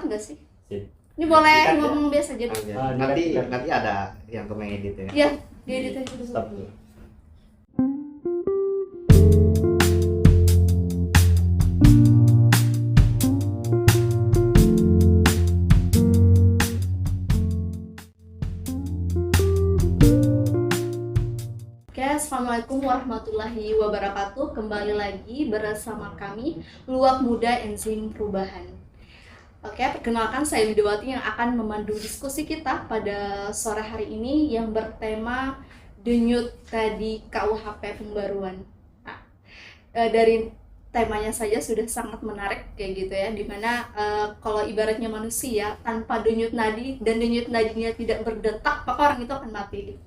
nggak sih? Sip. Ini boleh Dikat ya? ngomong biasa aja. Oke. Ah, Nanti dikat. nanti ada yang mengedit ya. Iya, diedit aja dulu. Stop dulu. Oke, assalamualaikum warahmatullahi wabarakatuh. Kembali lagi bersama kami Luak Muda Enzim Perubahan. Oke, perkenalkan saya Widawati yang akan memandu diskusi kita pada sore hari ini yang bertema denyut tadi KUHP pembaruan. Nah, dari temanya saja sudah sangat menarik kayak gitu ya, dimana kalau ibaratnya manusia tanpa denyut nadi dan denyut nadinya tidak berdetak maka orang itu akan mati.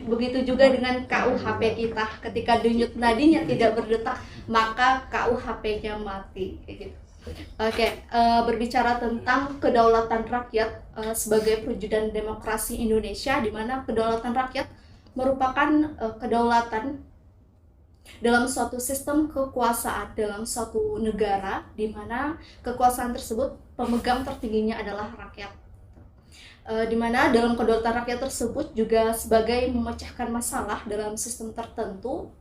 Begitu juga dengan KUHP kita, ketika denyut nadinya tidak berdetak maka KUHP-nya mati kayak gitu. Oke, berbicara tentang kedaulatan rakyat sebagai perwujudan demokrasi Indonesia, di mana kedaulatan rakyat merupakan kedaulatan dalam suatu sistem kekuasaan dalam suatu negara, di mana kekuasaan tersebut pemegang tertingginya adalah rakyat. Di mana dalam kedaulatan rakyat tersebut juga sebagai memecahkan masalah dalam sistem tertentu,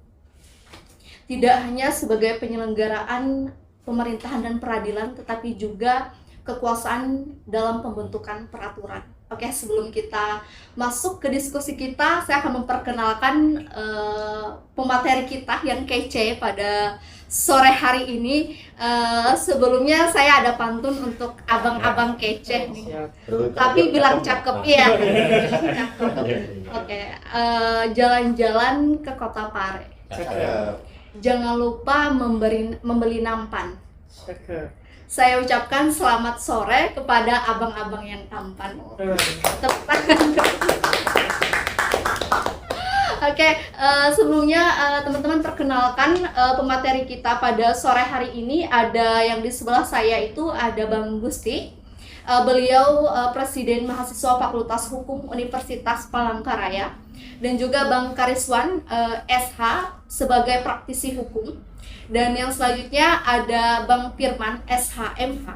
tidak hanya sebagai penyelenggaraan pemerintahan dan peradilan, tetapi juga kekuasaan dalam pembentukan peraturan. Oke, sebelum kita masuk ke diskusi kita, saya akan memperkenalkan pemateri kita yang kece pada sore hari ini. Sebelumnya saya ada pantun untuk abang-abang kece nih. Tapi bilang cakep, iya. Cakep. Oke, jalan-jalan ke Kota Pare. Jangan lupa membeli nampan. Saya ucapkan selamat sore kepada abang-abang yang tampan. Tepuk tangan. Oke, sebelumnya teman-teman perkenalkan pemateri kita pada sore hari ini. Ada yang di sebelah saya itu ada Bang Gusti. Beliau Presiden Mahasiswa Fakultas Hukum Universitas Palangkaraya, dan juga Bang Kariswan SH sebagai praktisi hukum. Dan yang selanjutnya ada Bang Firman SHMH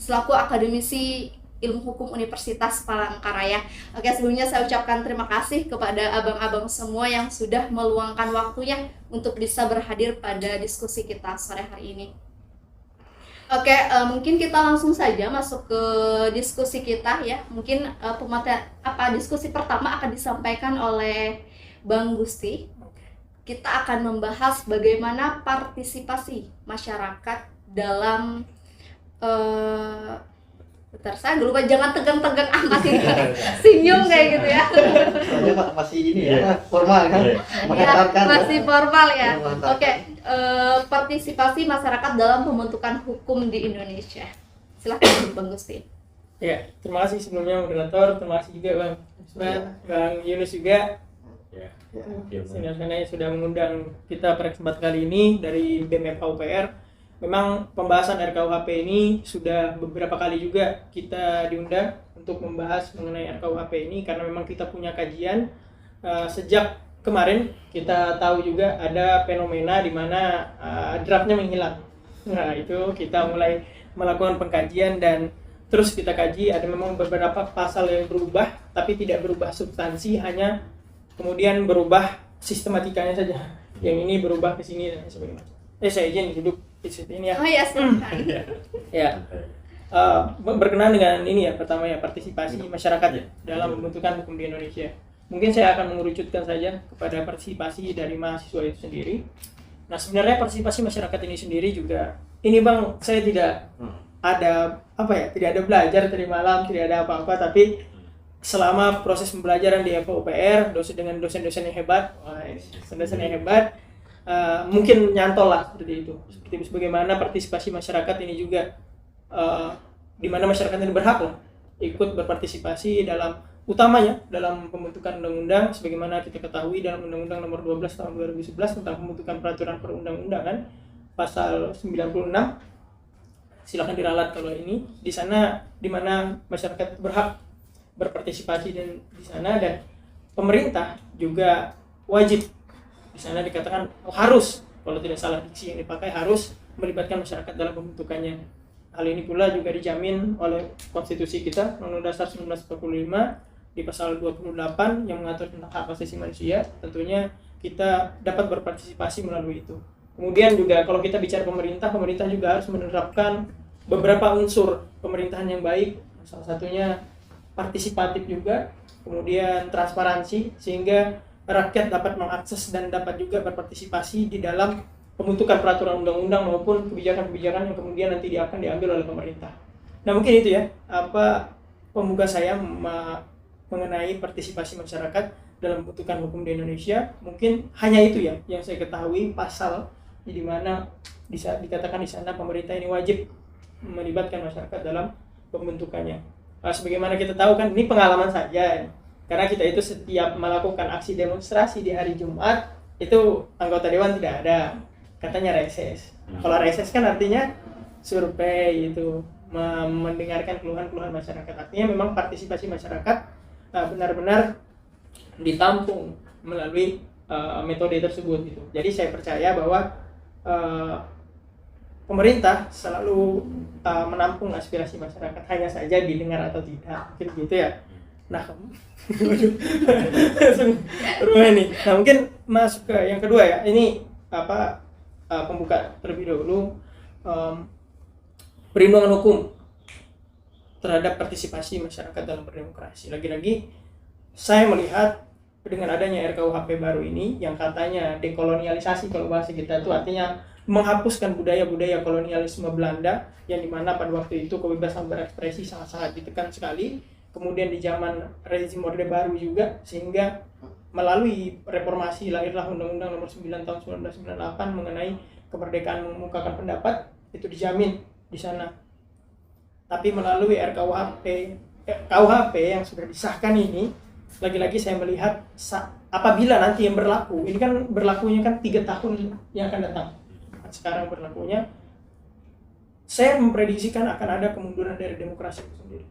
selaku akademisi Ilmu Hukum Universitas Palangkaraya. Oke, sebelumnya saya ucapkan terima kasih kepada abang-abang semua yang sudah meluangkan waktunya untuk bisa berhadir pada diskusi kita sore hari ini. Oke, mungkin kita langsung saja masuk ke diskusi kita ya. Mungkin diskusi pertama akan disampaikan oleh Bang Gusti. Kita akan membahas bagaimana partisipasi masyarakat dalam bentar, saya lupa, jangan tegang-tegang amat ini. Senyum kayak gitu ya. Soalnya masih ini ya, formal kan? Ya, masih formal ya. Mantap. Oke, partisipasi masyarakat dalam pembentukan hukum di Indonesia. Silakan Bang Gusti. Ya, terima kasih sebelumnya moderator, terima kasih juga Bang Isman, Bang Yunus juga. Senior-senior sudah mengundang kita pada kesempatan kali ini dari BEM FKUPR. Memang pembahasan RKUHP ini sudah beberapa kali juga kita diundang untuk membahas mengenai RKUHP ini, karena memang kita punya kajian sejak kemarin. Kita tahu juga ada fenomena di mana draftnya menghilang. Nah, itu kita mulai melakukan pengkajian dan terus kita kaji. Ada memang beberapa pasal yang berubah, tapi tidak berubah substansi, hanya kemudian berubah sistematikanya saja. Yang ini berubah ke sini dan sebagainya. Saya izin duduk di sini ya. Oh iya, silakan. Ya. Berkenaan dengan ini ya, pertama ya, partisipasi masyarakat ya dalam pembentukan hukum di Indonesia. Mungkin saya akan mengerucutkan saja kepada partisipasi dari mahasiswa itu sendiri. Nah, sebenarnya partisipasi masyarakat ini sendiri juga, ini Bang, saya tidak ada tidak ada belajar tadi malam, tidak ada apa-apa, tapi selama proses pembelajaran di FKUPR dengan dosen-dosen yang hebat, mungkin nyantol lah seperti itu. Seperti bagaimana partisipasi masyarakat ini juga, di mana masyarakat ini berhak lah ikut berpartisipasi dalam, utamanya dalam pembentukan undang-undang, sebagaimana kita ketahui dalam Undang-Undang Nomor 12 Tahun 2011 tentang pembentukan peraturan perundang-undangan pasal 96. Silakan diralat kalau ini. Di sana di mana masyarakat berhak berpartisipasi dan di sana, dan pemerintah juga wajib, di sana dikatakan harus, kalau tidak salah diksi yang dipakai, harus melibatkan masyarakat dalam pembentukannya. Hal ini pula juga dijamin oleh konstitusi kita, Undang-Undang Dasar 1945 di pasal 28 yang mengatur tentang hak asasi manusia. Tentunya kita dapat berpartisipasi melalui itu. Kemudian juga kalau kita bicara pemerintah juga harus menerapkan beberapa unsur pemerintahan yang baik, salah satunya partisipatif juga, kemudian transparansi, sehingga rakyat dapat mengakses dan dapat juga berpartisipasi di dalam pembentukan peraturan undang-undang maupun kebijakan-kebijakan yang kemudian nanti akan diambil oleh pemerintah. Nah mungkin itu ya pembuka saya mengenai partisipasi masyarakat dalam pembentukan hukum di Indonesia. Mungkin hanya itu ya yang saya ketahui pasal di mana dikatakan di sana pemerintah ini wajib melibatkan masyarakat dalam pembentukannya. Sebagaimana kita tahu kan ini pengalaman saja, karena kita itu setiap melakukan aksi demonstrasi di hari Jumat itu anggota dewan tidak ada, katanya reses. Kalau reses kan artinya survei itu, mendengarkan keluhan-keluhan masyarakat. Artinya memang partisipasi masyarakat benar-benar ditampung melalui metode tersebut gitu. Jadi saya percaya bahwa pemerintah selalu menampung aspirasi masyarakat, hanya saja didengar atau tidak, mungkin gitu ya. Nah, nah mungkin masuk ke yang kedua ya. Ini pembuka terlebih dahulu, perlindungan hukum terhadap partisipasi masyarakat dalam berdemokrasi. Lagi-lagi saya melihat dengan adanya RKUHP baru ini yang katanya dekolonialisasi, kalau bahasa kita itu artinya menghapuskan budaya-budaya kolonialisme Belanda, yang dimana pada waktu itu kebebasan berekspresi sangat-sangat ditekan sekali. Kemudian di zaman rezim Orde Baru juga, sehingga melalui reformasi lahirlah Undang-Undang Nomor 9 Tahun 1998 mengenai kemerdekaan mengemukakan pendapat, itu dijamin di sana. Tapi melalui RKUHP yang sudah disahkan ini, lagi-lagi saya melihat apabila nanti yang berlaku, ini kan berlakunya kan 3 tahun yang akan datang. Sekarang berlakunya, saya memprediksikan akan ada kemunduran dari demokrasi itu sendiri.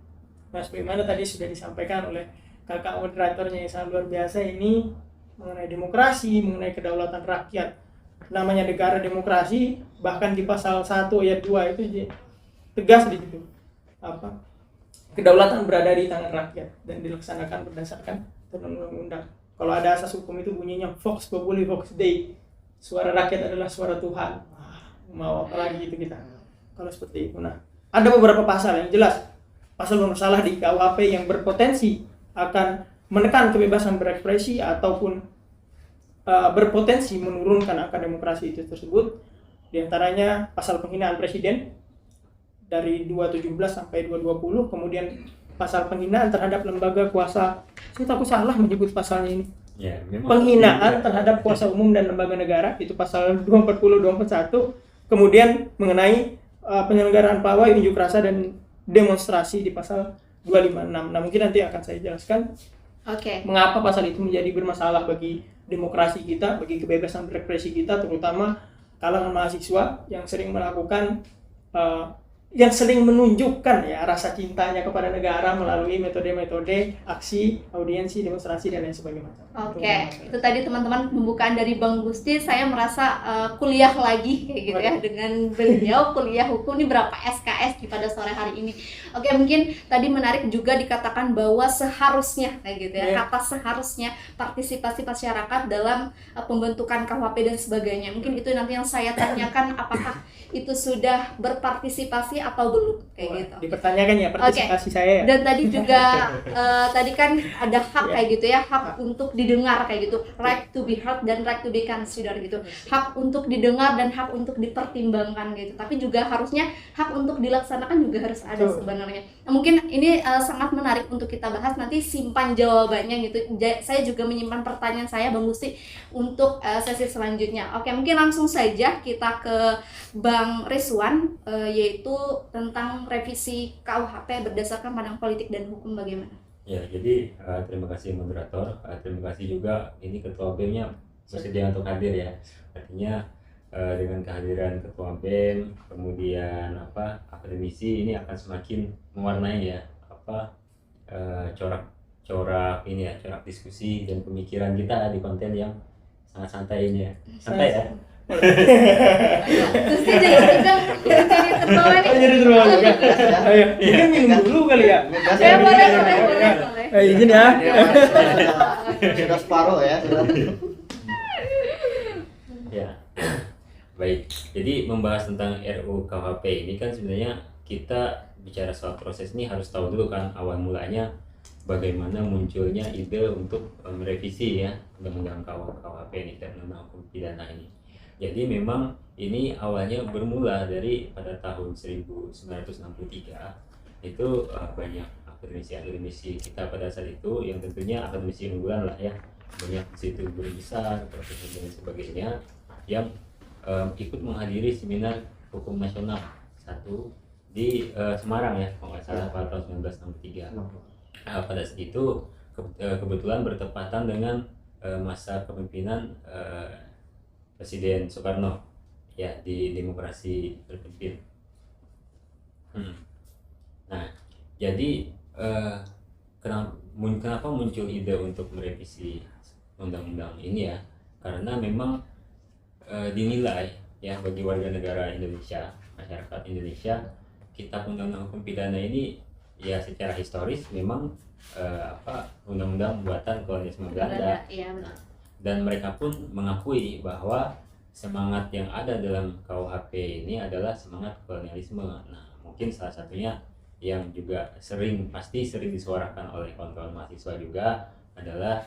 Nah, sebagaimana tadi sudah disampaikan oleh kakak moderatornya yang sangat luar biasa ini mengenai demokrasi, mengenai kedaulatan rakyat. Namanya negara demokrasi, bahkan di pasal 1 ayat 2 itu tegas di situ. Kedaulatan berada di tangan rakyat dan dilaksanakan berdasarkan undang-undang. Kalau ada asas hukum itu bunyinya Vox Populi Vox Dei. Suara rakyat adalah suara Tuhan. Mau apa lagi itu kita? Kalau seperti itu. Nah, ada beberapa pasal yang jelas. Pasal bermasalah di KUHP yang berpotensi akan menekan kebebasan berekspresi ataupun berpotensi menurunkan angka demokrasi itu tersebut. Di antaranya pasal penghinaan presiden dari 217 sampai 220, kemudian pasal penghinaan terhadap lembaga kuasa. Saya takut salah menyebut pasalnya ini. Ya, penghinaan terhadap kuasa umum dan lembaga negara, itu pasal 240 241. Kemudian mengenai penyelenggaraan pawai, unjuk rasa dan demonstrasi di pasal 256. Nah, mungkin nanti akan saya jelaskan mengapa pasal itu menjadi bermasalah bagi demokrasi kita, bagi kebebasan berekspresi kita, terutama kalangan mahasiswa yang sering melakukan yang sering menunjukkan ya rasa cintanya kepada negara melalui metode-metode aksi, audiensi, demonstrasi dan lain sebagainya. Itu tadi teman-teman pembukaan dari Bang Gusti. Saya merasa kuliah lagi kayak gitu ya dengan beliau, kuliah hukum ini berapa SKS pada sore hari ini. Mungkin tadi menarik juga dikatakan bahwa seharusnya kayak gitu ya, kata seharusnya partisipasi masyarakat dalam pembentukan KUHP dan sebagainya. Mungkin itu nanti yang saya tanyakan, apakah itu sudah berpartisipasi atau belum kayak gitu. Dipertanyakan ya partisipasi saya ya. Dan tadi juga tadi kan ada hak kayak gitu ya, hak untuk didengar kayak gitu, right to be heard dan right to be considered gitu. Hak untuk didengar dan hak untuk dipertimbangkan gitu. Tapi juga harusnya hak untuk dilaksanakan juga harus ada sebenarnya. Nah, mungkin ini sangat menarik untuk kita bahas, nanti simpan jawabannya gitu. Saya juga menyimpan pertanyaan saya Bang Gusti untuk sesi selanjutnya. Mungkin langsung saja kita ke Bang Rizwan, yaitu tentang revisi KUHP berdasarkan pandangan politik dan hukum bagaimana? Ya, jadi terima kasih moderator, terima kasih juga ini ketua BEM-nya bersedia untuk hadir ya. Artinya dengan kehadiran ketua BEM, kemudian akademisi ini akan semakin mewarnai ya corak ini ya, corak diskusi dan pemikiran kita di konten yang sangat santai ini ya. Santai ya. Terus dia jadi tegang, jadi terbawa nih. Jadi terbawa juga. Ayo, mungkin minum dulu kali ya. Boleh. Izin ya. Sudah separuh ya, sudah. Ya. Baik. Jadi membahas tentang RUU KUHP ini kan sebenarnya kita bicara soal proses ini harus tahu dulu kan awal mulanya bagaimana munculnya ide untuk merevisi ya Undang-Undang KUHP ini dan Undang Hukum Pidana ini. Jadi memang ini awalnya bermula dari pada tahun 1963 itu banyak akademisi kita pada saat itu yang tentunya akademisi unggulan lah ya, banyak di situ guru besar, profesor dan sebagainya yang ikut menghadiri seminar hukum nasional satu di Semarang ya kalau nggak salah pada tahun 1963. Pada saat itu kebetulan bertepatan dengan masa kepemimpinan Presiden Soekarno ya di demokrasi terpimpin. Nah, jadi kenapa muncul ide untuk merevisi undang-undang ini ya? Karena memang dinilai ya bagi warga negara Indonesia, masyarakat Indonesia, Kitab Undang-Undang Hukum Pidana ini ya secara historis memang undang-undang buatan kolonialisme Belanda. Iya, benar. Dan mereka pun mengakui bahwa semangat yang ada dalam KUHP ini adalah semangat kolonialisme. Nah, mungkin salah satunya yang juga pasti sering disuarakan oleh kawan-kawan mahasiswa juga adalah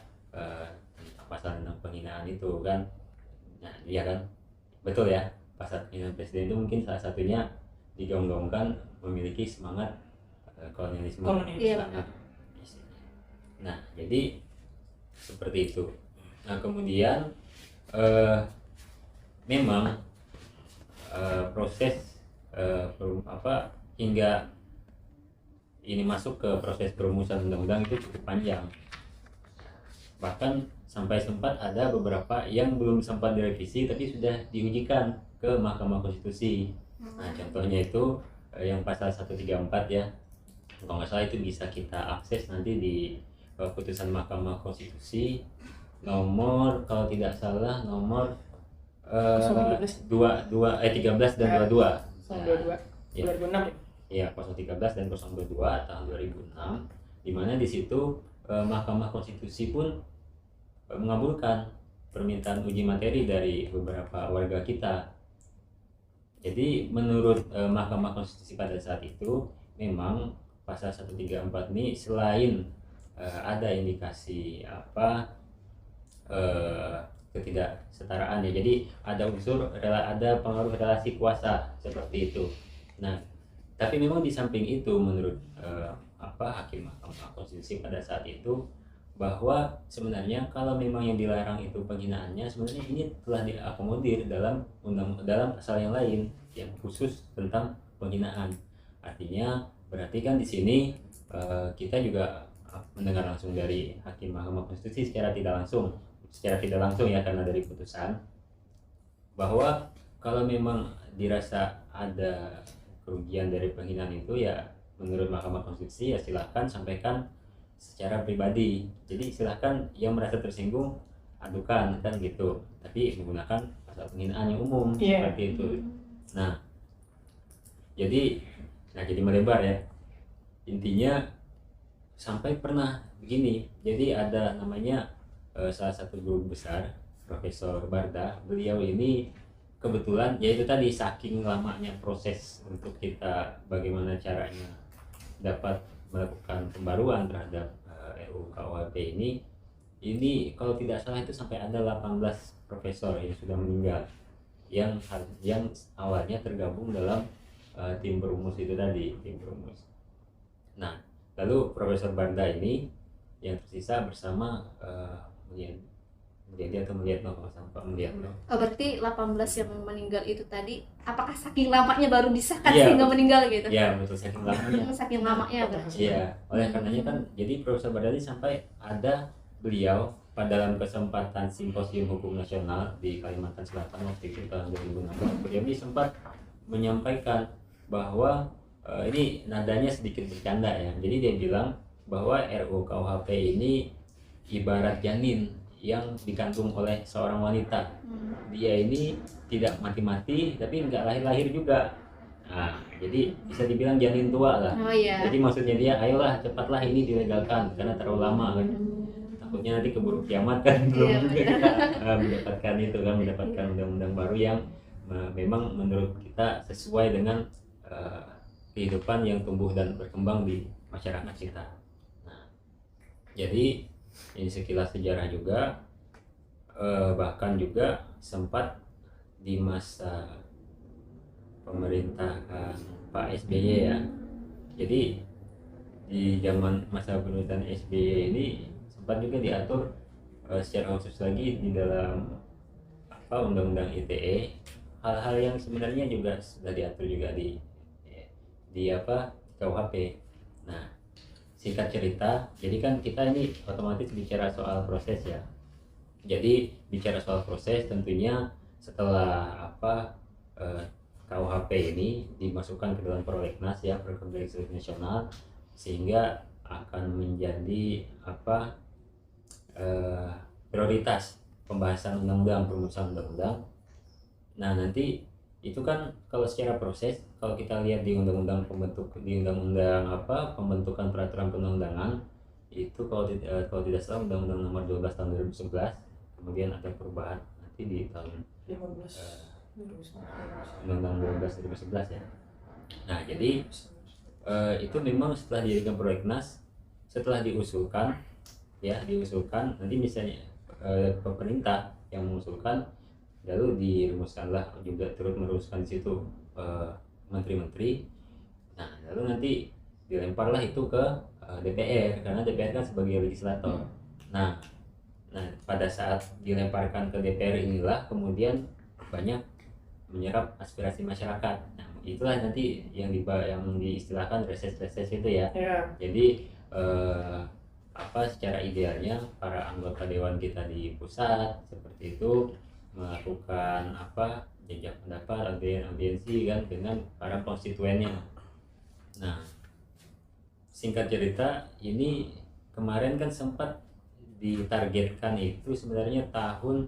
pasal tentang penghinaan itu kan. Nah, iya kan, betul ya, pasal penghinaan presiden itu mungkin salah satunya digaung-gaungkan memiliki semangat kolonialisme. Iya. Nah, jadi seperti itu. Nah, kemudian memang proses hingga ini masuk ke proses perumusan undang-undang itu cukup panjang. Bahkan sampai sempat ada beberapa yang belum sempat direvisi tapi sudah diujikan ke Mahkamah Konstitusi. Nah, contohnya itu yang pasal 134 ya. Kalau nggak salah itu bisa kita akses nanti di putusan Mahkamah Konstitusi nomor, kalau tidak salah nomor 13 dan 22. 22. 2006 ya. 013 dan 022 tahun 2006, di mana di situ Mahkamah Konstitusi pun mengabulkan permintaan uji materi dari beberapa warga kita. Jadi menurut Mahkamah Konstitusi pada saat itu memang pasal 134 ini selain ada indikasi ketidaksetaraan ya, jadi ada ada pengaruh relasi kuasa seperti itu. Nah, tapi memang di samping itu menurut Hakim Mahkamah Konstitusi pada saat itu bahwa sebenarnya kalau memang yang dilarang itu penghinaannya, sebenarnya ini telah diakomodir dalam pasal yang lain yang khusus tentang penghinaan. Artinya berarti kan di sini kita juga mendengar langsung dari Hakim Mahkamah Konstitusi secara tidak langsung ya, karena dari putusan bahwa kalau memang dirasa ada kerugian dari penghinaan itu ya menurut Mahkamah Konstitusi ya silahkan sampaikan secara pribadi. Jadi silahkan yang merasa tersinggung adukan kan gitu, tapi menggunakan pasal penghinaan yang umum seperti itu. Nah, jadi melebar ya. Intinya sampai pernah begini. Jadi ada namanya salah satu guru besar, Profesor Barda. Beliau ini kebetulan yaitu tadi saking lamanya proses untuk kita bagaimana caranya dapat melakukan pembaruan terhadap RUU KUHP ini kalau tidak salah itu sampai ada 18 profesor yang sudah meninggal yang awalnya tergabung dalam tim perumus itu tadi, tim perumus. Nah, lalu Profesor Barda ini yang tersisa bersama berarti 18 yang meninggal itu tadi apakah saking lamanya baru disahkan iya, sehingga meninggal gitu? Iya, betul, saking lamanya. Saking lamanya berarti. Iya, oleh karenanya kan jadi Profesor Barda ini sampai ada beliau pada dalam kesempatan Simposium Hukum Nasional di Kalimantan Selatan waktu itu tahun 2016, beliau ini sempat menyampaikan bahwa ini nadanya sedikit bercanda ya. Jadi dia bilang bahwa RUU KUHP ini ibarat janin yang dikandung oleh seorang wanita. Dia ini tidak mati-mati tapi nggak lahir-lahir juga. Nah, jadi bisa dibilang janin tua lah. Oh iya. Jadi maksudnya dia, ayolah cepatlah ini dilegalkan karena terlalu lama kan. Takutnya nanti keburu kiamat kan, belum Iya, juga kita mendapatkan itu kan, mendapatkan undang-undang baru yang memang menurut kita sesuai dengan kehidupan yang tumbuh dan berkembang di masyarakat kita. Nah, jadi ini sekilas sejarah juga, bahkan juga sempat di masa pemerintahan Pak SBY ya. Jadi di zaman masa pemerintahan SBY ini sempat juga diatur secara khusus lagi di dalam Undang-Undang ITE, hal-hal yang sebenarnya juga sudah diatur juga di KUHP. Nah, singkat cerita, jadi kan kita ini otomatis bicara soal proses ya. Jadi bicara soal proses tentunya setelah KUHP ini dimasukkan ke dalam prolegnas ya, program legislatif nasional, sehingga akan menjadi prioritas pembahasan undang-undang, perumusan undang-undang. Nah, nanti itu kan kalau secara proses, kalau kita lihat di undang-undang pembentukan peraturan perundang-undangan itu kalau tidak salah Undang-Undang Nomor 12 Tahun 2011, kemudian ada perubahan nanti di tahun 15 Undang-Undang 12 2011 ya. Nah, jadi itu memang setelah dijadikan prolegnas, setelah diusulkan nanti misalnya pemerintah yang mengusulkan, lalu dirumuskanlah juga turut merumuskan di situ menteri-menteri. Nah, lalu nanti dilemparlah itu ke DPR karena DPR kan sebagai legislator. Nah, pada saat dilemparkan ke DPR inilah kemudian banyak menyerap aspirasi masyarakat. Nah, itulah nanti yang diistilahkan reses-reses itu ya. Jadi secara idealnya para anggota dewan kita di pusat seperti itu melakukan jejak pendapat, audiensi kan dengan para konstituennya. Nah, singkat cerita, ini kemarin kan sempat ditargetkan itu sebenarnya tahun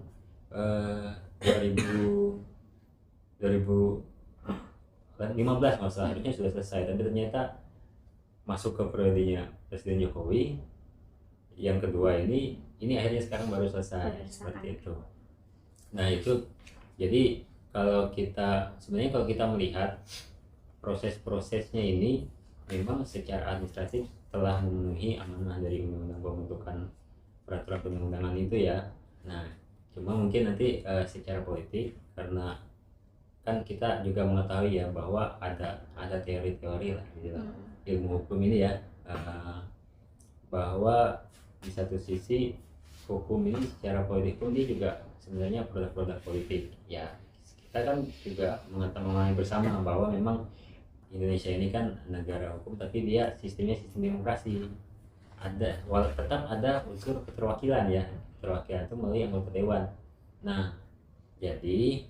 2015 masalah harusnya sudah selesai, tapi ternyata masuk ke periodenya Presiden Jokowi yang kedua ini akhirnya sekarang baru selesai seperti itu. Nah, itu jadi kalau kita melihat proses-prosesnya ini memang secara administratif telah memenuhi amanah dari undang-undang pembentukan peraturan perundang-undangan itu ya. Nah, cuma mungkin nanti secara politik, karena kan kita juga mengetahui ya bahwa ada teori-teori lah di dalam ilmu hukum ini ya, bahwa di satu sisi hukum ini secara politik pun dia juga sebenarnya produk-produk politik ya. Kita kan juga mengetahui bersama bahwa memang Indonesia ini kan negara hukum, tapi dia sistemnya sistem demokrasi. Tetap ada unsur keterwakilan ya, keterwakilan itu melalui anggota dewan. Nah, jadi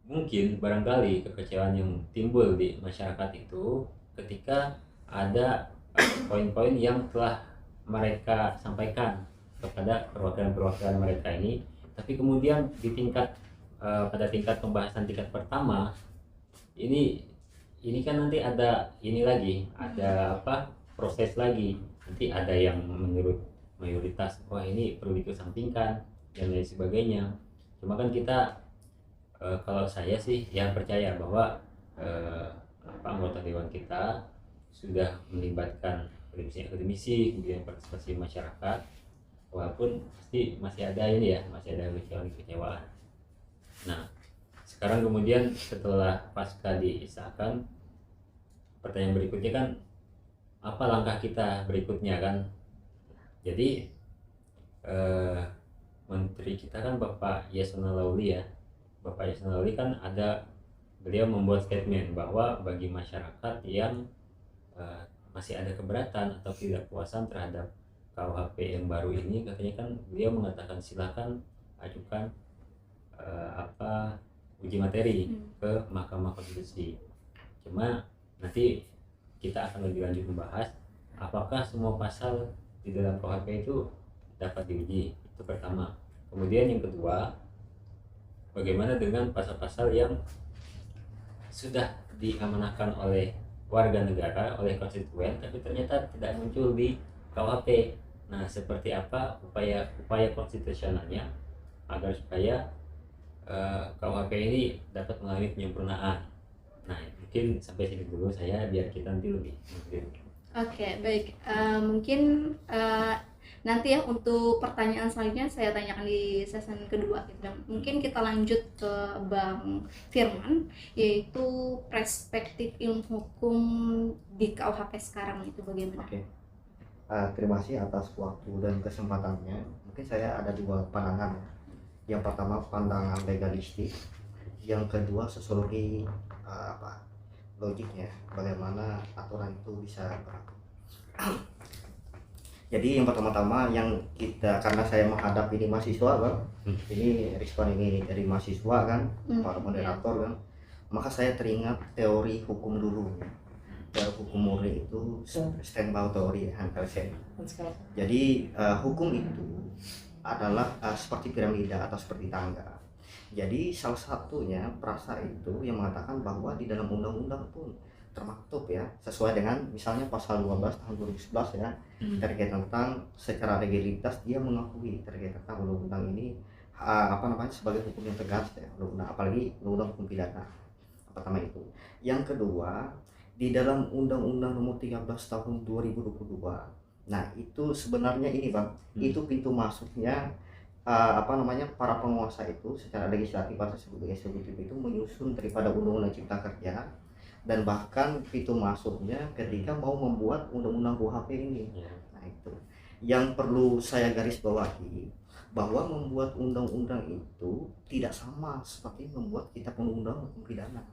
mungkin barangkali kekecewaan yang timbul di masyarakat itu ketika ada poin-poin yang telah mereka sampaikan kepada perwakilan-perwakilan mereka ini, tapi kemudian di pada tingkat pembahasan tingkat pertama ini kan nanti ada proses lagi, nanti ada yang menurut mayoritas ini perlu dikesampingkan dan lain sebagainya. Cuma kan kita kalau saya sih yang percaya bahwa anggota dewan kita sudah melibatkan akademisi, kemudian partisipasi masyarakat, walaupun pasti masih ada kekecewaan. Nah, sekarang kemudian setelah pasca disahkan, pertanyaan berikutnya kan apa langkah kita berikutnya kan? Jadi menteri kita kan Bapak Yasona Lauli ya. Bapak Yasona Lauli kan beliau membuat statement bahwa bagi masyarakat yang masih ada keberatan atau tidak puasan terhadap KUHP yang baru ini, katanya kan beliau mengatakan silakan ajukan uji materi ke Mahkamah Konstitusi. Cuma nanti kita akan lebih lanjut membahas apakah semua pasal di dalam KUHP itu dapat diuji. Itu pertama. Kemudian yang kedua, bagaimana dengan pasal-pasal yang sudah diamanahkan oleh warga negara, oleh konstituen, tapi ternyata tidak muncul di KUHP. Nah, seperti apa upaya konstitusionalnya agar supaya KUHP ini dapat mengalami penyempurnaan. Nah, mungkin sampai sini dulu saya, biar kita nanti lebih. Oke, baik. Mungkin nanti ya untuk pertanyaan selanjutnya saya tanyakan di season kedua gitu. Dan mungkin kita lanjut ke Bang Firman, yaitu perspektif ilmu hukum di KUHP sekarang itu bagaimana? Oke. Terima kasih atas waktu dan kesempatannya. Mungkin saya ada dua pandangan. Yang pertama pandangan legalistik, yang kedua sosiologi logiknya, bagaimana aturan itu bisa berlaku. Jadi yang pertama-tama yang kita, karena saya menghadap ini mahasiswa Bang, ini respon ini dari mahasiswa kan, para moderator kan, maka saya teringat teori hukum dulu. Teori hukum murni itu Steinbau teori Hankelsen. Jadi hukum itu adalah seperti piramida atau seperti tangga. Jadi salah satunya perasa itu yang mengatakan bahwa di dalam undang-undang pun termaktub ya, sesuai dengan misalnya pasal 12 tahun 2011 ya, terkait tentang secara legalitas dia mengakui terkait tentang undang-undang ini sebagai hukum yang tegas ya, undang-undang, apalagi undang-undang hukum pidana. Pertama itu. Yang kedua, di dalam Undang-Undang Nomor 13 Tahun 2022. Nah, itu sebenarnya ini Bang, itu pintu masuknya para penguasa itu secara legislatif atau eksekutif itu menyusun daripada Undang-Undang Cipta Kerja, dan bahkan pintu masuknya ketika mau membuat undang-undang KUHP ini. Nah, itu yang perlu saya garis bawahi, bahwa membuat undang-undang itu tidak sama seperti membuat kitab undang-undang hukum pidana.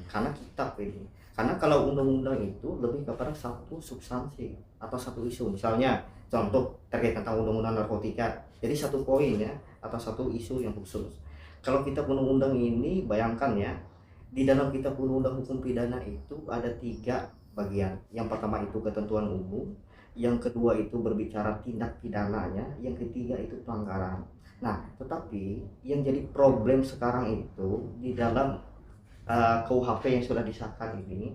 Karena kitab ini, karena kalau undang-undang itu lebih kepada satu substansi atau satu isu. Misalnya contoh terkait tentang undang-undang narkotika, jadi satu poin ya, atau satu isu yang khusus. Kalau kitab undang-undang ini, bayangkan ya, di dalam kitab undang-undang hukum pidana itu ada 3 bagian. Yang pertama itu ketentuan umum, yang kedua itu berbicara tindak pidananya, yang ketiga itu pelanggaran. Nah, tetapi yang jadi problem sekarang itu di dalam KUHP yang sudah disahkan ini,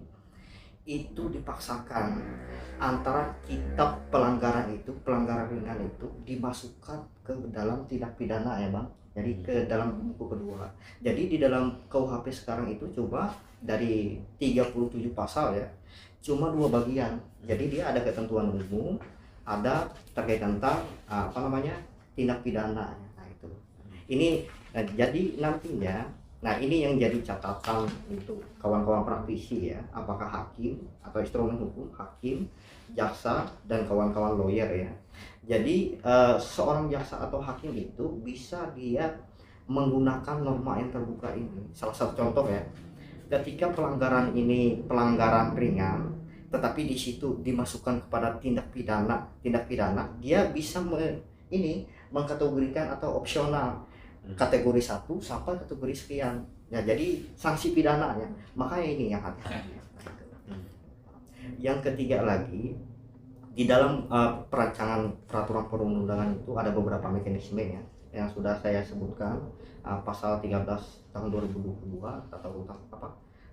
itu dipaksakan antara kitab pelanggaran itu, pelanggaran ringan itu dimasukkan ke dalam tindak pidana ya Bang. Jadi ke dalam buku kedua. Jadi di dalam KUHP sekarang itu coba dari 37 pasal ya, cuma 2 bagian. Jadi dia ada ketentuan umum, ada terkait tentang tindak pidana. Nah itu. Ini jadi nantinya, nah ini yang jadi catatan untuk kawan-kawan praktisi ya, apakah hakim atau instrumen hukum, hakim, jaksa dan kawan-kawan lawyer ya. Jadi seorang jaksa atau hakim itu bisa dia menggunakan norma yang terbuka ini. Salah satu contoh ya, ketika pelanggaran ini pelanggaran ringan, tetapi di situ dimasukkan kepada tindak pidana, dia bisa mengkategorikan atau opsional kategori 1 sampai kategori sekian. Ya, jadi sanksi pidananya. Makanya ini yang hati-hati. Yang ketiga lagi, di dalam perancangan peraturan perundang-undangan itu ada beberapa mekanisme ya yang sudah saya sebutkan, pasal 13 tahun 2022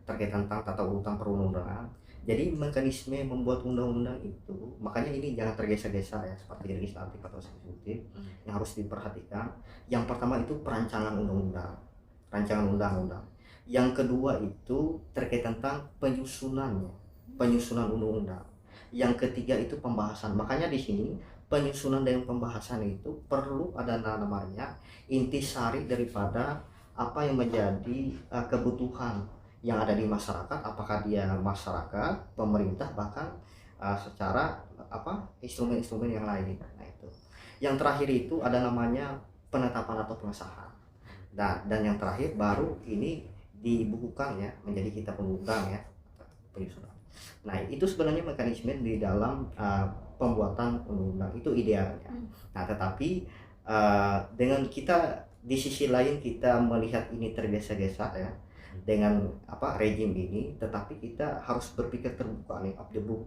terkait tentang tata urutan perundang-undangan. Jadi mekanisme membuat undang-undang itu, makanya ini jangan tergesa-gesa ya seperti legislatif atau eksekutif, yang harus diperhatikan. Yang pertama itu perancangan undang-undang, rancangan undang-undang. Yang kedua itu terkait tentang penyusunan undang-undang. Yang ketiga itu pembahasan. Makanya di sini penyusunan dan pembahasan itu perlu ada namanya intisari daripada apa yang menjadi kebutuhan yang ada di masyarakat, apakah dia masyarakat, pemerintah, bahkan secara instrumen-instrumen yang lain. Nah itu. Yang terakhir itu ada namanya penetapan atau pengesahan. Nah, dan yang terakhir baru ini dibukukan ya menjadi kitab undang ya, penyusunan. Nah itu sebenarnya mekanisme di dalam pembuatan undang-undang itu idealnya. Nah tetapi dengan kita di sisi lain kita melihat ini tergesa-gesa ya dengan rejim ini, tetapi kita harus berpikir terbuka nih, up the book.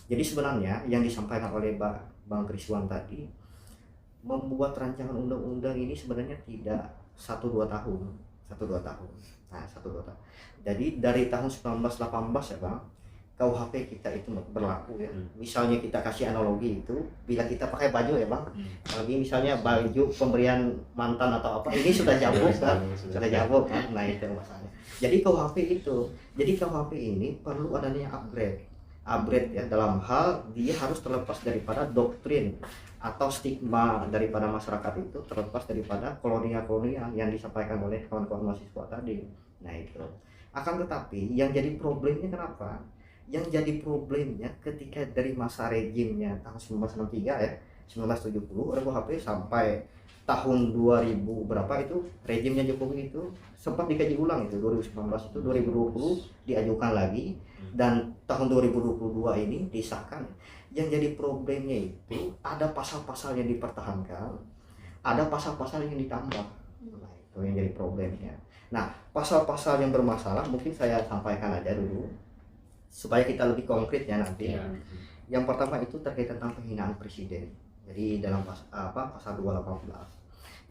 Jadi sebenarnya yang disampaikan oleh Bang Kriswan tadi, membuat rancangan undang-undang ini sebenarnya tidak 1-2 tahun, 1-2 tahun. Nah, 1-2 tahun. Jadi dari tahun 1918 ya Bang, KUHP kita itu berlaku ya. Misalnya kita kasih analogi itu, bila kita pakai baju ya Bang, lagi misalnya baju pemberian mantan atau apa, ini sudah jabuk kan, sudah jabuk kan. Nah itu masalahnya. Jadi KUHP itu, jadi KUHP ini perlu adanya upgrade ya, dalam hal dia harus terlepas daripada doktrin atau stigma daripada masyarakat itu, terlepas daripada kolonial-kolonial yang disampaikan oleh kawan-kawan mahasiswa tadi. Nah itu. Akan tetapi yang jadi problemnya kenapa? Yang jadi problemnya ketika dari masa rejimnya tahun 1963 ya, 1970 RKUHP sampai tahun 2000 berapa itu rejimnya Jokowi itu sempat dikaji ulang itu 2019 itu 2020 diajukan lagi dan tahun 2022 ini disahkan. Yang jadi problemnya itu ada pasal-pasal yang dipertahankan, ada pasal-pasal yang ditambah. Nah, itu yang jadi problemnya. Nah, pasal-pasal yang bermasalah mungkin saya sampaikan aja dulu supaya kita lebih konkret ya nanti. Yang pertama itu terkait tentang penghinaan presiden. Jadi dalam pasal 218.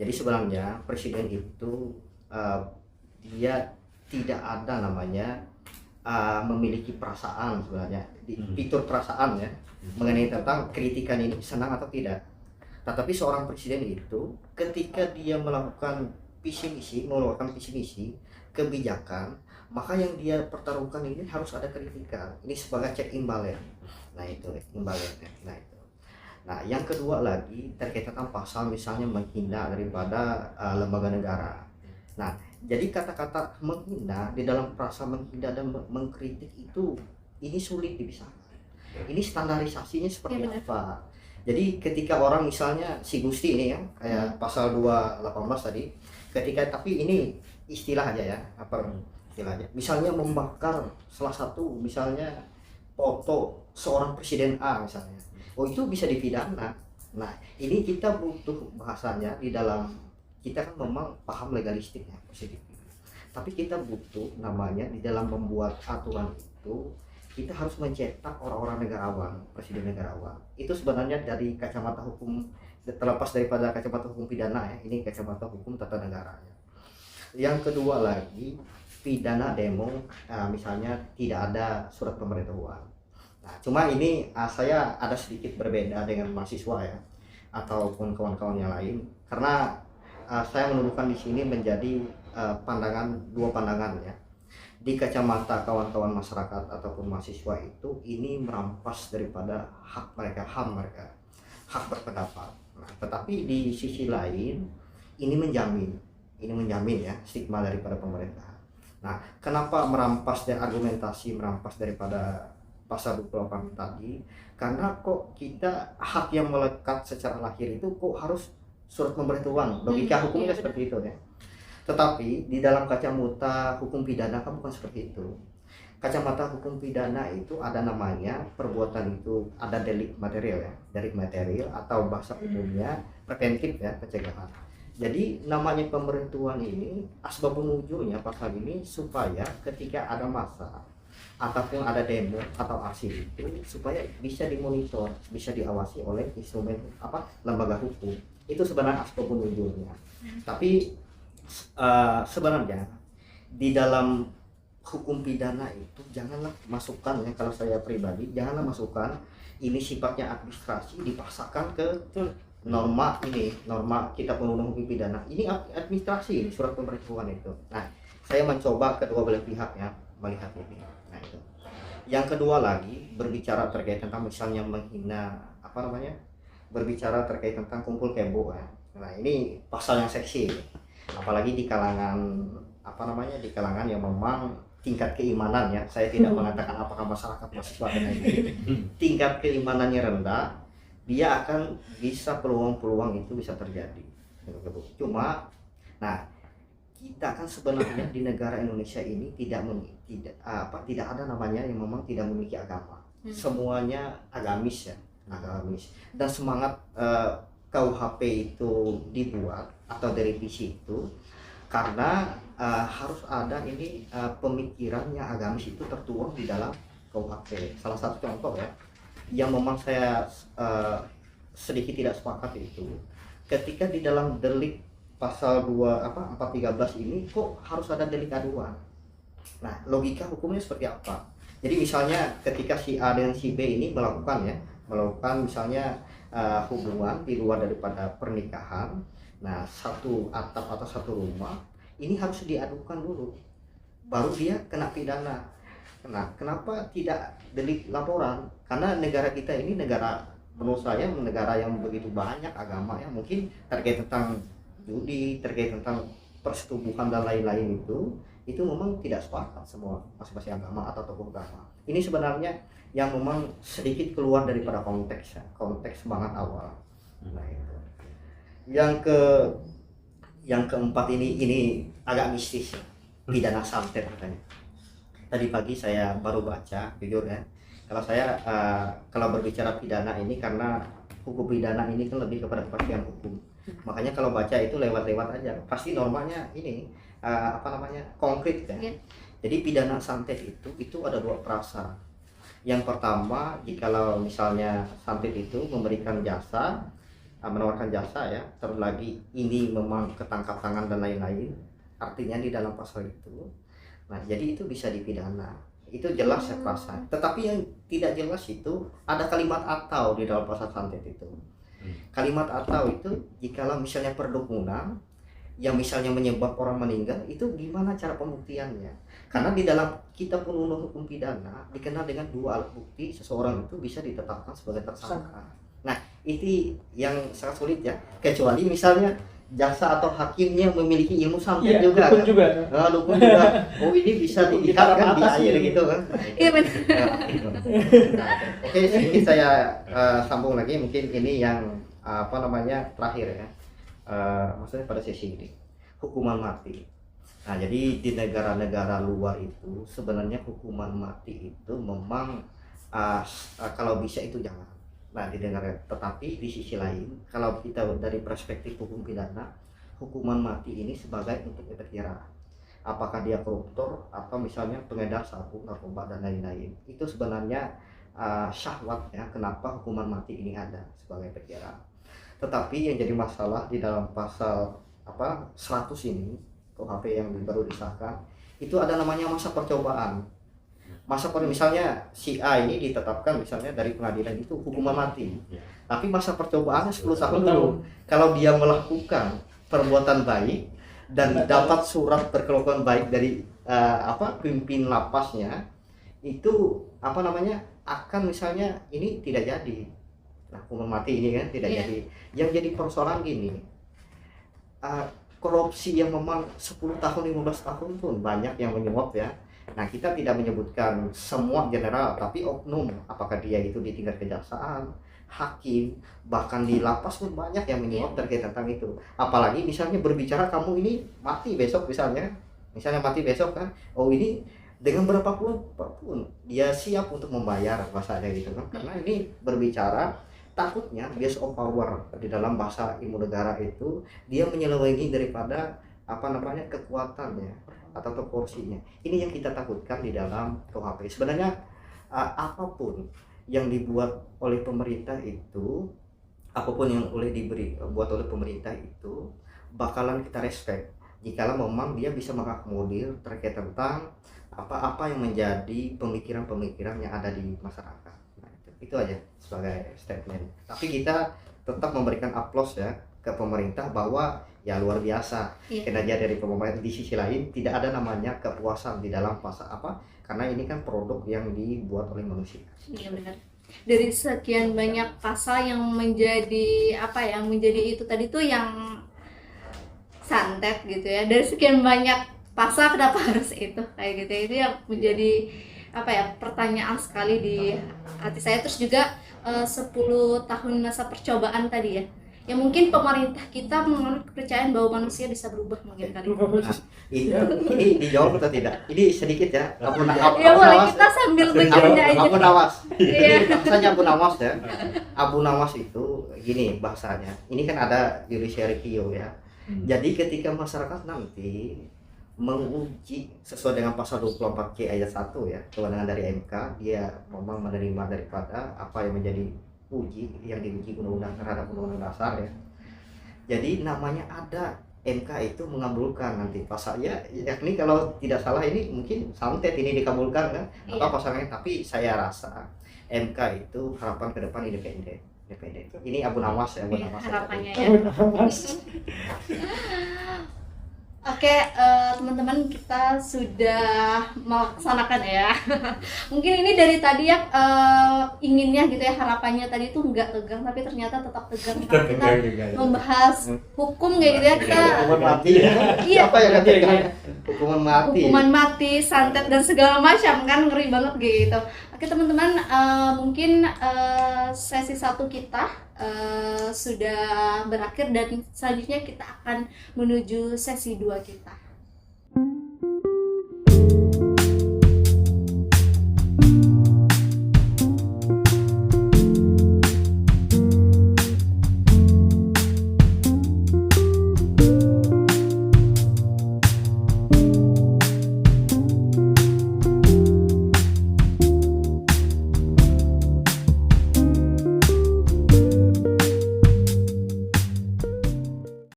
Jadi sebenarnya presiden itu dia tidak ada namanya memiliki perasaan sebenarnya, fitur perasaan ya mengenai tentang kritikan ini senang atau tidak. Tetapi seorang presiden itu ketika dia melakukan visi misi kebijakan, maka yang dia pertaruhkan ini harus ada kritikan. Ini sebagai check and balance. Nah itu imbalance. Nah itu. Nah yang kedua lagi terkait tentang pasal misalnya menghina daripada lembaga negara. Nah jadi kata-kata menghina di dalam frasa menghina dan mengkritik itu ini sulit dipisahkan. Ini standarisasinya seperti apa? Jadi ketika orang misalnya si Gusti ini ya kayak pasal 218 tadi, ketika tapi ini istilah aja ya apa istilahnya? Misalnya membakar salah satu misalnya foto seorang presiden A misalnya, oh itu bisa dipidana. Nah ini kita butuh bahasanya di dalam kita kan memang paham legalistik ya positif, tapi kita butuh namanya di dalam membuat aturan itu kita harus mencetak orang-orang negarawan, presiden negarawan. Itu sebenarnya dari kacamata hukum, terlepas daripada kacamata hukum pidana ya, ini kacamata hukum tata negara ya. Yang kedua lagi pidana demo, misalnya tidak ada surat pemberitahuan. Nah, cuma ini saya ada sedikit berbeda dengan mahasiswa ya, ataupun kawan-kawan yang lain, karena saya menuduhkan di sini menjadi dua pandangan ya. Di kacamata kawan-kawan masyarakat ataupun mahasiswa itu ini merampas daripada hak mereka, hak berpendapat. Nah, tetapi di sisi lain ini menjamin ya stigma daripada pemerintah. Nah, kenapa merampas dan argumentasi merampas daripada pasal 28 tadi? Karena kok kita hak yang melekat secara lahir itu kok harus surat pemberitahuan? Logika hukumnya seperti itu ya. Tetapi di dalam kacamata hukum pidana kan bukan seperti itu. Kacamata hukum pidana itu ada namanya perbuatan itu ada delik material ya, delik material atau bahasa umumnya preventif ya, pencegahan. Jadi namanya pemberitahuan ini asbabun nuzulnya pasal ini supaya ketika ada massa ataupun ada demo atau aksi itu supaya bisa dimonitor, bisa diawasi oleh instrumen lembaga hukum. Itu sebenarnya asbabun nuzulnya. Tapi sebenarnya di dalam hukum pidana itu janganlah masukkan ya, kalau saya pribadi janganlah masukkan ini sifatnya administrasi dipaksakan ke norma kita undang-undang hukum pidana. Ini administrasi surat pemberitahuan itu. Nah saya mencoba kedua belah pihak ya melihat ini. Nah itu yang kedua lagi berbicara terkait tentang misalnya menghina berbicara terkait tentang kumpul kebo ya. Nah ini pasal yang seksi, apalagi di kalangan di kalangan yang memang tingkat keimanan ya, saya tidak mengatakan apakah masyarakat mahasiswa ini tingkat keimanannya rendah, dia akan bisa peluang-peluang itu bisa terjadi. Cuma nah kita kan sebenarnya di negara Indonesia ini tidak ada namanya yang memang tidak memiliki agama. Semuanya agamis ya, agamis. Dan semangat KUHP itu dibuat atau direvisi itu karena harus ada ini pemikiran yang agamis itu tertuang di dalam KUHP. Salah satu contoh ya yang memang saya sedikit tidak sepakat itu ketika di dalam delik pasal 413 ini kok harus ada delik aduan. Nah, logika hukumnya seperti apa? Jadi misalnya ketika si A dengan si B ini melakukan misalnya hubungan di luar daripada pernikahan. Nah, satu atap atau satu rumah ini harus diadukan dulu, baru dia kena pidana. Nah, kenapa tidak delik laporan? Karena negara kita ini menurut saya negara yang begitu banyak agama ya, mungkin terkait tentang judi, terkait tentang persetubuhan dan lain-lain itu memang tidak sepakat semua masing-masing agama atau tokoh agama. Ini sebenarnya yang memang sedikit keluar daripada konteks banget awal. Nah, itu. Yang keempat ini agak mistis, pidana santet katanya. Tadi pagi saya baru baca, jujur ya. Kalau berbicara pidana ini, karena hukum pidana ini kan lebih kepada kepastian hukum. Makanya kalau baca itu lewat-lewat aja. Pasti normanya ini konkret kan. Jadi pidana santet itu ada dua perasa. Yang pertama, jikalau misalnya santet itu menawarkan jasa ya, terus lagi ini memang ketangkap tangan dan lain-lain, artinya di dalam pasal itu. Nah, jadi itu bisa dipidana. Itu jelas ya perasa. Tetapi yang tidak jelas itu ada kalimat atau di dalam pasal santet itu. Kalimat atau itu jikalau misalnya perdukunan yang misalnya menyebab orang meninggal, itu gimana cara pembuktiannya? Karena di dalam kitab undang-undang hukum pidana dikenal dengan dua alat bukti seseorang itu bisa ditetapkan sebagai tersangka. Nah, itu yang sangat sulit ya, kecuali misalnya jaksa atau hakimnya memiliki ilmu santet juga kan? Dukun juga. Oh, ini bisa dilihat kan di air gitu kan. Iya benar. Oke, sedikit saya sambung lagi, mungkin ini yang terakhir ya. Maksudnya pada sesi ini hukuman mati. Nah, jadi di negara-negara luar itu sebenarnya hukuman mati itu memang kalau bisa itu jangan. Nah, di negara, tetapi di sisi lain kalau kita dari perspektif hukum pidana, hukuman mati ini sebagai untuk efek jerah. Apakah dia koruptor atau misalnya pengedar sabu, narkoba dan lain-lain, itu sebenarnya syahwat ya, kenapa hukuman mati ini ada sebagai efek jerah. Tetapi yang jadi masalah di dalam pasal 100 ini KUHP yang baru disahkan, itu ada namanya masa percobaan. Misalnya si A ini ditetapkan misalnya dari pengadilan itu hukuman mati, tapi masa percobaannya 10 tahun dulu. Kalau dia melakukan perbuatan baik dan dapat surat perkelakuan baik dari pimpin lapasnya, itu akan misalnya ini tidak jadi. Nah, hukuman mati ini kan tidak jadi. Yang jadi persoalan gini, korupsi yang memang 10 tahun 15 tahun pun banyak yang menyuap ya. Nah, kita tidak menyebutkan semua general, tapi oknum, apakah dia itu di tingkat kejaksaan, hakim, bahkan di lapas pun banyak yang menyuap terkait tentang itu. Apalagi misalnya berbicara kamu ini mati besok misalnya mati besok kan, oh ini dengan berapapun dia siap untuk membayar bahasanya gitu kan. Karena ini berbicara takutnya abuse of power di dalam bahasa ilmu negara itu dia menyelewengi daripada kekuatannya atau porsinya. Ini yang kita takutkan di dalam KUHP. Sebenarnya apapun yang dibuat oleh pemerintah itu, apapun yang buat oleh pemerintah itu bakalan kita respect jikalau memang dia bisa mengakomodir terkait tentang apa yang menjadi pemikiran-pemikiran yang ada di masyarakat. Nah, itu aja sebagai statement. Tapi kita tetap memberikan aplaus ya ke pemerintah bahwa ya luar biasa kinerja dari pemerintah. Di sisi lain tidak ada namanya kepuasan di dalam pasal karena ini kan produk yang dibuat oleh manusia. Iya benar. Dari sekian banyak pasal yang menjadi itu tadi tuh yang santet gitu ya. Dari sekian banyak pasal kenapa harus itu kayak gitu, itu yang menjadi pertanyaan sekali di hati saya. Terus juga 10 tahun masa percobaan tadi ya, yang mungkin pemerintah kita menganut kepercayaan bahwa manusia bisa berubah mungkin kali. Ini dijawab atau tidak? Ini sedikit ya. Ya boleh, kita sambil bercanda aja. Abu Nawas. Ini bahasanya Abu Nawas ya. Abu Nawas itu gini bahasanya. Ini kan ada judicial review ya. Jadi ketika masyarakat nanti menguji sesuai dengan pasal 24C ayat 1 ya, kewenangan dari MK, dia memang menerima daripada apa yang menjadi uji, yang diuji undang-undang terhadap undang-undang dasar ya. Jadi namanya ada MK itu mengabulkan nanti pasalnya, yakni kalau tidak salah ini mungkin santet ini dikabulkan kan, atau pasalnya, tapi saya rasa MK itu harapan ke depan independen. Ini Abu Nawas ya, Abu Nawas. Harapannya ya. Oke, teman-teman, kita sudah melaksanakan ya. Mungkin ini dari tadi ya, inginnya gitu ya, harapannya tadi itu nggak tegang, tapi ternyata tetap tegang karena kita membahas hukum kayak gitu ya. Kita Hukuman mati ya. Iya. Apa ya katanya? Hukuman mati. Hukuman mati, santet dan segala macam kan, ngeri banget gitu. Oke teman-teman, mungkin sesi 1 kita sudah berakhir dan selanjutnya kita akan menuju sesi 2 kita.